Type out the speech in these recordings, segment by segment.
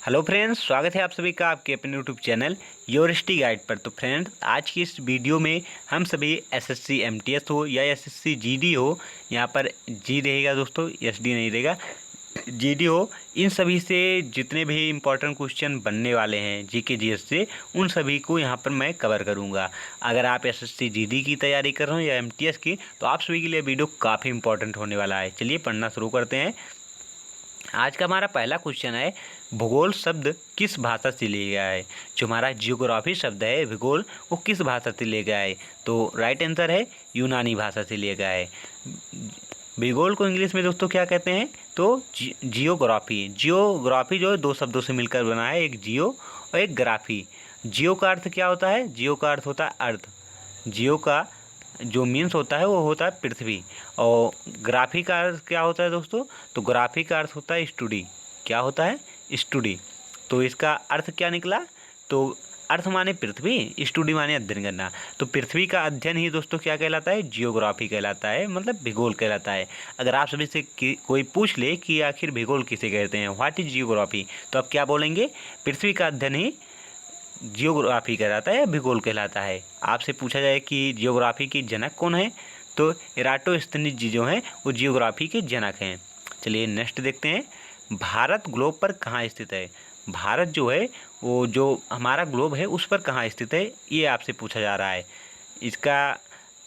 Hello friends, स्वागत है आप सभी का आपके अपने YouTube channel your history guide पर। तो फ्रेंड्स, आज की इस वीडियो में हम सभी एसएससी एमटीएस हो या एसएससी जीडी हो, यहाँ पर जी रहेगा दोस्तों, एसडी नहीं रहेगा, जीडी हो, इन सभी से जितने भी इम्पोर्टेंट क्वेश्चन बनने वाले हैं जीके जीएस से, उन सभी को यहाँ पर मैं कवर करूँगा। अगर आप एसएससी जीडी की तैयारी कर रहे हो या एमटीएस की, तो आप सभी के लिए वीडियो काफ़ी इंपॉर्टेंट होने वाला है। चलिए पढ़ना शुरू करते हैं। आज का हमारा पहला क्वेश्चन है, भूगोल शब्द किस भाषा से लिया गया है। जो हमारा जियोग्राफी शब्द है भूगोल, वो किस भाषा से लिया गया है? तो राइट आंसर है यूनानी भाषा से लिया गया है। भूगोल को इंग्लिश में दोस्तों क्या कहते हैं? तो जियोग्राफी। जियोग्राफी जो है दो शब्दों से मिलकर बना है, एक जियो और एक ग्राफी। जियो का अर्थ क्या होता है? जियो का अर्थ होता है अर्थ। जियो का जो मीन्स होता है वो होता है पृथ्वी। और ग्राफी का अर्थ क्या होता है दोस्तों? तो ग्राफी का अर्थ होता है स्टडी। क्या होता है? स्टडी। तो इसका अर्थ क्या निकला? तो अर्थ माने पृथ्वी, स्टडी माने अध्ययन करना। तो पृथ्वी का अध्ययन ही दोस्तों क्या कहलाता है? जियोग्राफी कहलाता है, मतलब भूगोल कहलाता है। अगर आप सभी से कोई पूछ ले कि आखिर भूगोल किसे कहते हैं, व्हाट इज जियोग्राफी, तो आप क्या बोलेंगे? पृथ्वी का अध्ययन ही जियोग्राफी कहलाता है या भूगोल कहलाता है। आपसे पूछा जाए कि जियोग्राफी के जनक कौन है, तो इराटोस्थनीज जी जो हैं वो जियोग्राफी के जनक हैं। चलिए नेक्स्ट देखते हैं, भारत ग्लोब पर कहाँ स्थित है। भारत जो है वो जो हमारा ग्लोब है उस पर कहाँ स्थित है, ये आपसे पूछा जा रहा है। इसका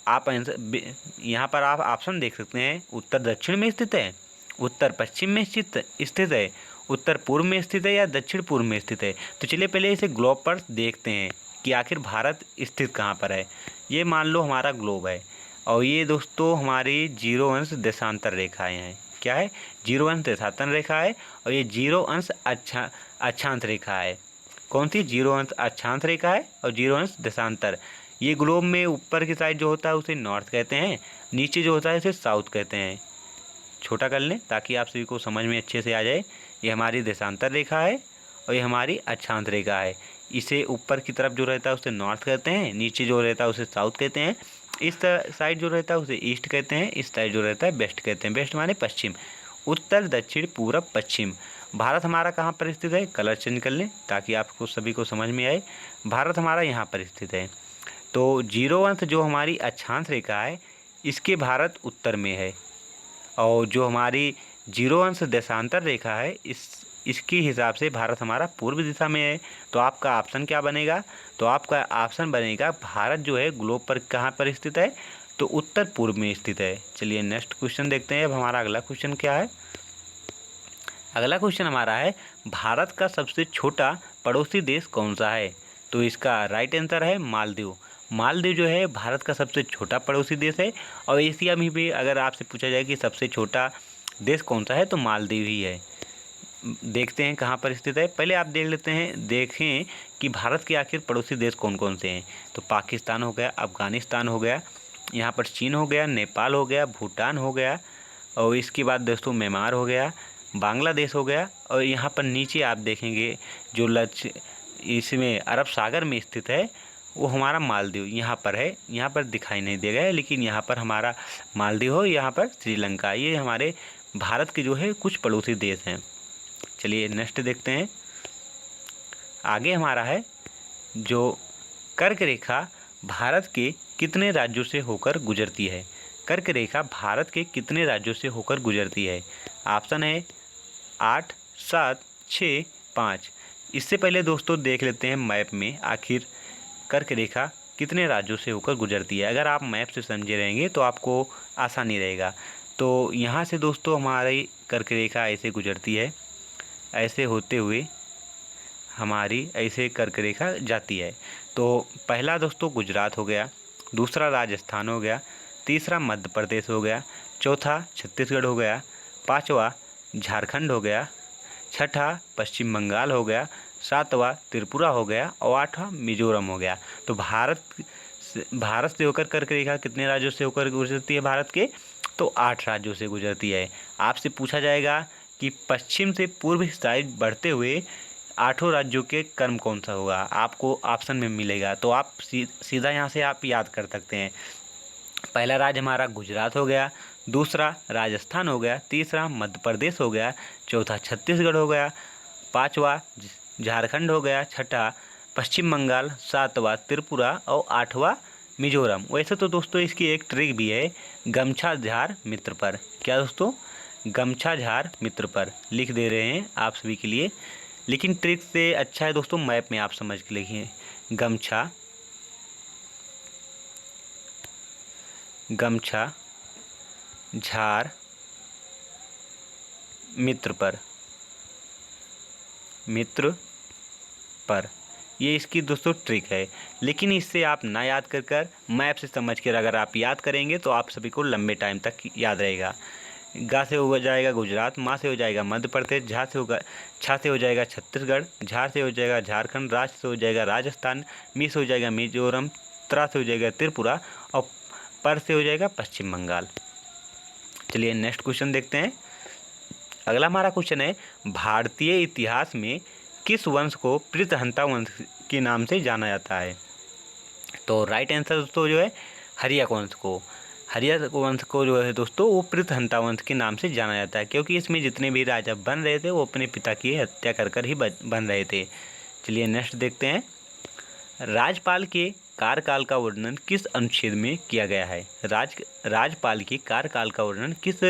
आप आंसर यहाँ पर आप ऑप्शन देख सकते हैं। उत्तर दक्षिण में स्थित है, उत्तर पश्चिम में स्थित है, उत्तर पूर्व में स्थित है या दक्षिण पूर्व में स्थित है। तो चलिए पहले इसे ग्लोब पर देखते हैं कि आखिर भारत स्थित कहाँ पर है। ये मान लो हमारा ग्लोब है और ये दोस्तों हमारी जीरो अंश देशांतर रेखाएँ हैं। क्या है? जीरो अंश देशांतर रेखा है और ये जीरो अंश अक्षांश रेखा है। कौन सी? जीरो अंश अक्षांश रेखा है और जीरो अंश देशांतर। ये ग्लोब में ऊपर की साइड जो होता है उसे नॉर्थ कहते हैं, नीचे जो होता है उसे साउथ कहते हैं। छोटा कर लें ताकि आप सभी को समझ में अच्छे से आ जाए। ये हमारी देशांतर रेखा है और ये हमारी अक्षांश रेखा है। इसे ऊपर की तरफ जो रहता है उसे नॉर्थ कहते हैं, नीचे जो रहता है उसे साउथ कहते हैं, इस साइड जो रहता है उसे ईस्ट कहते हैं, इस साइड जो रहता है वेस्ट कहते हैं। वेस्ट माने पश्चिम। उत्तर दक्षिण पूरब पश्चिम। भारत हमारा कहाँ पर स्थित है? कलर चेंज कर लें ताकि आपको सभी को समझ में आए। भारत हमारा यहाँ पर स्थित है। तो जीरो अंश जो हमारी अक्षांश रेखा है इसके भारत उत्तर में है, और जो हमारी जीरो अंश देशांतर रेखा है इसके हिसाब से भारत हमारा पूर्व दिशा में है। तो आपका ऑप्शन क्या बनेगा? तो आपका ऑप्शन बनेगा भारत जो है ग्लोब पर कहाँ पर स्थित है? तो उत्तर पूर्व में स्थित है। चलिए नेक्स्ट क्वेश्चन देखते हैं। अब हमारा अगला क्वेश्चन क्या है? अगला क्वेश्चन हमारा है, भारत का सबसे छोटा पड़ोसी देश कौन सा है? तो इसका राइट आंसर है मालदीव। मालदीव जो है भारत का सबसे छोटा पड़ोसी देश है और एशिया में भी अगर आपसे पूछा जाए कि सबसे छोटा देश कौन सा है तो मालदीव ही है। देखते हैं कहाँ पर स्थित है। पहले आप देखें कि भारत के आखिर पड़ोसी देश कौन कौन से हैं। तो पाकिस्तान हो गया, अफ़गानिस्तान हो गया, यहाँ पर चीन हो गया, नेपाल हो गया, भूटान हो गया, और इसके बाद दोस्तों म्यांमार हो गया, बांग्लादेश हो गया, और यहाँ पर नीचे आप देखेंगे जो इसमें अरब सागर में स्थित है वो हमारा मालदीव यहाँ पर है। यहाँ पर दिखाई नहीं देगा है, लेकिन यहाँ पर हमारा मालदीव हो, यहाँ पर श्रीलंका। ये हमारे भारत के जो है कुछ पड़ोसी देश हैं। चलिए नेक्स्ट देखते हैं। आगे हमारा है, जो कर्क रेखा भारत के कितने राज्यों से होकर गुजरती है? कर्क रेखा भारत के कितने राज्यों से होकर गुजरती है? ऑप्शन है 8, 7, 6, 5। इससे पहले दोस्तों देख लेते हैं मैप में आखिर कर्क रेखा कितने राज्यों से होकर गुजरती है। अगर आप मैप से समझे रहेंगे तो आपको आसानी रहेगा। तो यहाँ से दोस्तों हमारी कर्क रेखा ऐसे गुजरती है, ऐसे होते हुए हमारी ऐसे कर्क रेखा जाती है। तो पहला दोस्तों गुजरात हो गया, दूसरा राजस्थान हो गया, तीसरा मध्य प्रदेश हो गया, चौथा छत्तीसगढ़ हो गया, पांचवा झारखंड हो गया, छठा पश्चिम बंगाल हो गया, सातवां त्रिपुरा हो गया और आठवां मिजोरम हो गया। तो भारत से होकर कर्क रेखा कितने राज्यों से होकर गुजरती है भारत के? तो 8 राज्यों से गुजरती है। आपसे पूछा जाएगा कि पश्चिम से पूर्व साइड बढ़ते हुए 8 राज्यों के क्रम कौन सा होगा, आपको ऑप्शन में मिलेगा। तो आप सीधा यहाँ से आप याद कर सकते हैं। पहला राज्य हमारा गुजरात हो गया, दूसरा राजस्थान हो गया, तीसरा मध्य प्रदेश हो गया, चौथा छत्तीसगढ़ हो गया, 5वां झारखंड हो गया, 6ठा पश्चिम बंगाल, 7वां त्रिपुरा और 8वां मिजोरम। वैसे तो दोस्तों इसकी एक ट्रिक भी है, गमछा झार मित्र पर। क्या दोस्तों? गमछा झार मित्र पर लिख दे रहे हैं आप सभी के लिए, लेकिन ट्रिक से अच्छा है दोस्तों मैप में आप समझ के लिखिए। गमछा झार मित्र पर ये इसकी दोस्तों ट्रिक है। लेकिन इससे आप ना याद कर मैप से समझ कर अगर आप याद करेंगे तो आप सभी को लंबे टाइम तक याद रहेगा। गा से हो जाएगा गुजरात, माँ से हो जाएगा मध्य प्रदेश, छा से हो जाएगा छत्तीसगढ़, झार से हो जाएगा झारखंड, राज से हो जाएगा राजस्थान, मी से हो जाएगा मिजोरम, त्रा से हो जाएगा त्रिपुरा और पर से हो जाएगा पश्चिम बंगाल। चलिए नेक्स्ट क्वेश्चन देखते हैं। अगला हमारा क्वेश्चन है, भारतीय इतिहास में किस वंश को पृथहंता वंश के नाम से जाना जाता है? तो राइट आंसर दोस्तों जो है हर्यक वंश को। हर्यक वंश को जो है दोस्तों वो पृथहंता वंश के नाम से जाना जाता है, क्योंकि इसमें जितने भी राजा बन रहे थे वो अपने पिता की हत्या कर ही बन रहे थे। चलिए नेक्स्ट देखते हैं। राजपाल के कार्यकाल का वर्णन किस अनुच्छेद में किया गया है? राजपाल के कार्यकाल का वर्णन किस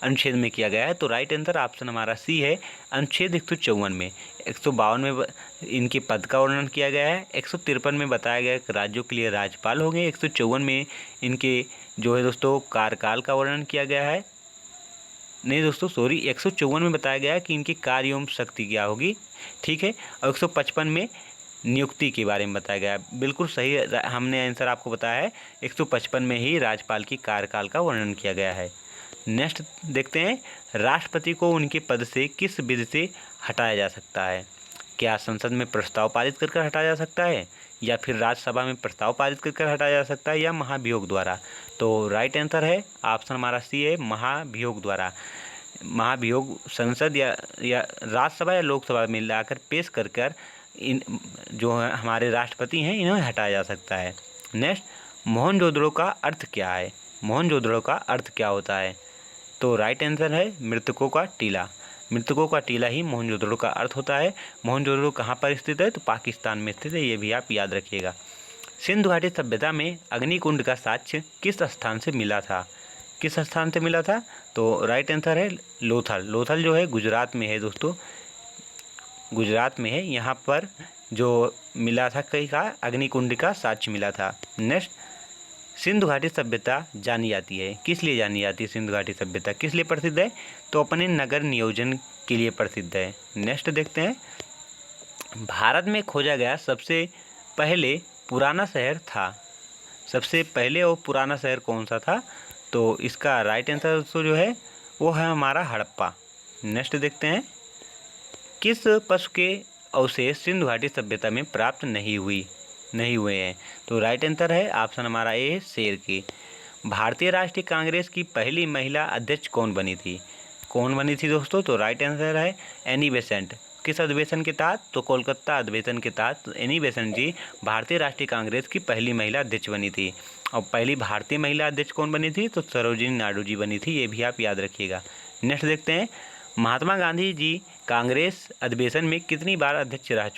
अनुच्छेद में किया गया है? तो राइट आंसर ऑप्शन हमारा सी है, अनुच्छेद 154 में। 152 में इनके पद का वर्णन किया गया है, 153 में बताया गया कि राज्यों के लिए राज्यपाल होंगे, 154 में इनके जो है दोस्तों कार्यकाल का वर्णन किया गया है। नहीं दोस्तों सॉरी, 154 में बताया गया है कि इनकी कार्य एवं शक्ति क्या होगी, ठीक है। और 155 में नियुक्ति के बारे में बताया गया है। बिल्कुल सही हमने आंसर आपको बताया है, 155 में ही राज्यपाल की कार्यकाल का वर्णन किया गया है। नेक्स्ट देखते हैं, राष्ट्रपति को उनके पद से किस विधि से हटाया जा सकता है? क्या संसद में प्रस्ताव पारित कर हटाया जा सकता है, या फिर राज्यसभा में प्रस्ताव पारित कर हटाया जा सकता है, या महाभियोग द्वारा? तो राइट आंसर है ऑप्शन हमारा सी है, महाभियोग द्वारा। महाभियोग संसद या राज्यसभा या लोकसभा में लाकर पेश कर इन जो है हमारे राष्ट्रपति हैं इन्हें हटाया जा सकता है। नेक्स्ट, मोहनजोदड़ो का अर्थ क्या है? मोहनजोदड़ो का अर्थ क्या होता है? तो राइट आंसर है मृतकों का टीला। मृतकों का टीला ही मोहनजोदड़ो का अर्थ होता है। मोहनजोदड़ो कहाँ पर स्थित है? तो पाकिस्तान में स्थित है, ये भी आप याद रखिएगा। सिंधु घाटी सभ्यता में अग्निकुंड का साक्ष्य किस स्थान से मिला था? किस स्थान से मिला था? तो राइट आंसर है लोथल। लोथल जो है गुजरात में है दोस्तों, गुजरात में है। यहाँ पर जो मिला था कहीं का अग्निकुंड का साक्ष्य मिला था। नेक्स्ट, सिंधु घाटी सभ्यता जानी जाती है, किस लिए जानी जाती है? सिंधु घाटी सभ्यता किस लिए प्रसिद्ध है? तो अपने नगर नियोजन के लिए प्रसिद्ध है। नेक्स्ट देखते हैं, भारत में खोजा गया सबसे पहले पुराना शहर था। सबसे पहले और पुराना शहर कौन सा था? तो इसका राइट आंसर दोस्तों जो है वो है हमारा हड़प्पा। नेक्स्ट देखते हैं, किस पशु के अवशेष सिंधु घाटी सभ्यता में प्राप्त नहीं हुए हैं? तो राइट आंसर है ऑप्शन हमारा ए, शेर की। भारतीय राष्ट्रीय कांग्रेस की पहली महिला अध्यक्ष कौन बनी थी? कौन बनी थी दोस्तों? तो राइट आंसर है एनी बेसेंट। किस अधिवेशन के तहत? तो कोलकाता अधिवेशन के तहत एनी बेसेंट जी भारतीय राष्ट्रीय कांग्रेस की पहली महिला अध्यक्ष बनी थी। और पहली भारतीय महिला अध्यक्ष कौन बनी थी? तो सरोजिनी नायडू जी बनी थी, ये भी आप याद रखिएगा। नेक्स्ट देखते हैं, महात्मा गांधी जी कांग्रेस अधिवेशन में कितनी बार अध्यक्ष रह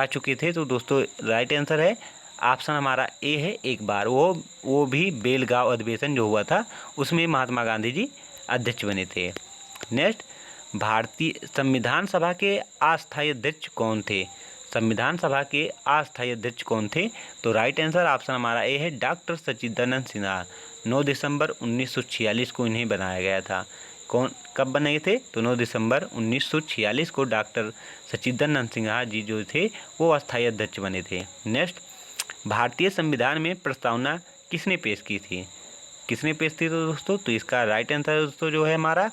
चुके थे? तो दोस्तों राइट आंसर है ऑप्शन हमारा ए है, एक बार। वो भी बेलगांव अधिवेशन जो हुआ था उसमें महात्मा गांधी जी अध्यक्ष बने थे। नेक्स्ट, भारतीय संविधान सभा के अस्थायी अध्यक्ष कौन थे? संविधान सभा के अस्थायी अध्यक्ष कौन थे? तो राइट आंसर ऑप्शन हमारा ए है, डॉक्टर सच्चिदानंद सिन्हा। 9 दिसंबर 1946 को इन्हें बनाया गया था। कब बने थे? तो 9 दिसंबर 1946 को डॉक्टर सच्चिदानंद सिन्हा जी जो थे वो अस्थायी अध्यक्ष बने थे। नेक्स्ट, भारतीय संविधान में प्रस्तावना किसने पेश की थी? किसने पेश की? तो दोस्तों तो इसका राइट आंसर दोस्तों जो है हमारा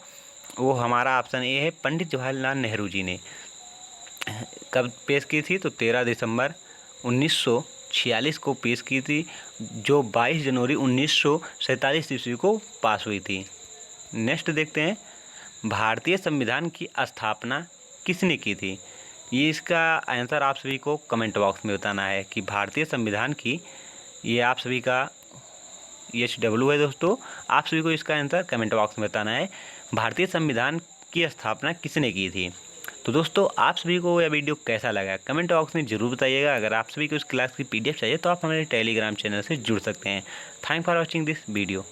वो हमारा ऑप्शन ए है, पंडित जवाहरलाल नेहरू जी ने। कब पेश की थी? तो 13 दिसंबर 1946 को पेश की थी, जो 22 जनवरी 1947 ईस्वी को पास हुई थी। नेक्स्ट देखते हैं, भारतीय संविधान की स्थापना किसने की थी? ये इसका आंसर आप सभी को कमेंट बॉक्स में बताना है कि भारतीय संविधान की, ये आप सभी का HW है दोस्तों, आप सभी को इसका आंसर कमेंट बॉक्स में बताना है। भारतीय संविधान की स्थापना किसने की थी? तो दोस्तों आप सभी को यह वीडियो कैसा लगा कमेंट बॉक्स में जरूर बताइएगा। अगर आप सभी को इस क्लास की PDF चाहिए तो आप हमारे टेलीग्राम चैनल से जुड़ सकते हैं। Thank for watching this video.